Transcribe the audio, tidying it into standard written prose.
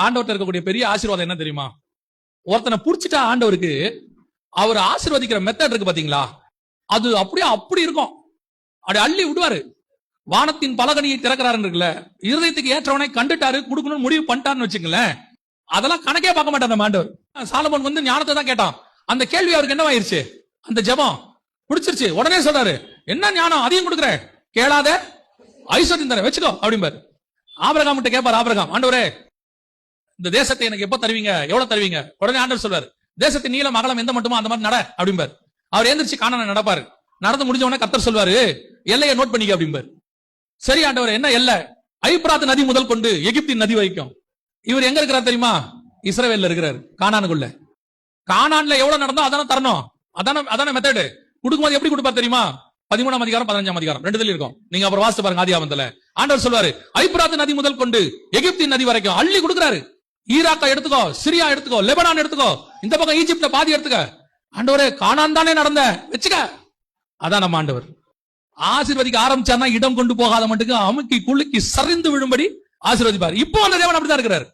ஆண்டவர்கிட்ட இருக்கக்கூடிய பெரிய ஆசீர்வாதம் என்ன தெரியுமா? ஒருத்தனை புடிச்சிட்டா ஆண்டவருக்கு அவர் ஆசீர்வதிக்கிற மெத்தட் இருக்கு பாத்தீங்களா, அது அப்படியே அப்படி இருக்கும். அப்படி அள்ளி விடுவாரு. வானத்தின் பலகனியை திறக்கிறாரு இருக்குல்ல, இருதயத்துக்கு ஏற்றவனை கண்டுட்டாரு, கொடுக்கணும்னு முடிவு பண்ணிட்டாருன்னு வச்சுங்களேன், அதெல்லாம் கணக்கே பார்க்க மாட்டார் நம்ம ஆண்டவர். சாலமோன் வந்து ஞானத்தை தான் கேட்டான். அந்த கேள்வி அவருக்கு என்னவாயிருச்சு? அந்த ஜெபம் பிடிச்சிருச்சு. உடனே சொல்றாரு, என்ன ஞானம் அதையும் கொடுக்குறேன், கேளாத ஐஸ்வர்யம் தர வச்சுக்கோ அப்படிம்பாரு. ஆபிரகாம் கிட்ட கேட்பாரு, ஆபிரகாம், ஆண்டவரே இந்த தேசத்தை எனக்கு எப்ப தருவீங்க, எவ்வளவு தருவீங்க? உடனே ஆண்டவர் சொல்வாரு, தேசத்தின் நீளம் அகலம் எந்த மட்டுமோ அந்த மாதிரி நட அப்படிம்பாரு. அவர் எந்திரிச்சு கானானை நடப்பாரு. நடந்து முடிஞ்ச உடனே கர்த்தர் சொல்வாரு, எல்லையை நோட் பண்ணிக்க அப்படிம்பாரு. சரி ஆண்டவர், என்ன எல்லை? ஐப்ராத் நதி முதல் கொண்டு எகிப்தின் நதி வரைக்கும். இவர் எங்க இருக்கிறார் தெரியுமா? இஸ்ரவேல்ல இருக்கிறார், கானானுக்குள்ள. கானான்ல எவ்வளவு நடந்தோ அதான தரணும், அதான மெத்தடு. கொடுக்கும்போது எப்படி கொடுப்பார் தெரியுமா? 13ஆம் அதிகாரம் 15ஆம் அதிகாரம் ரெண்டுல இருக்கும். நீங்க அப்புறம் வாசித்து பாருங்க ஆதியாகமத்துல. ஆண்டவர் சொல்வாரு, ஐப்ராத் நதி முதல் கொண்டு எகிப்தின் நதி வரைக்கும் அள்ளி கொடுக்கிறாரு. ஈராக்கை எடுத்துக்கோ, சிரியா எடுத்துக்கோ, லெபனான் எடுத்துக்கோ, இந்த பக்கம் ஈஜிப்ட்ல பாதி எடுத்துக்க. ஆண்டவரே கானான் தானே நடந்த வச்சுக்க. அதான் நம்ம ஆண்டவர். ஆசீர்வதிக்க ஆரம்பிச்சார்னா இடம் கொண்டு போகாத மட்டுக்கு அமுக்கி குலுக்கி சரிந்து விழும்படி ஆசீர்வதிப்பார். இப்போ அந்த தேவன் அப்படிதான் இருக்கிறார்.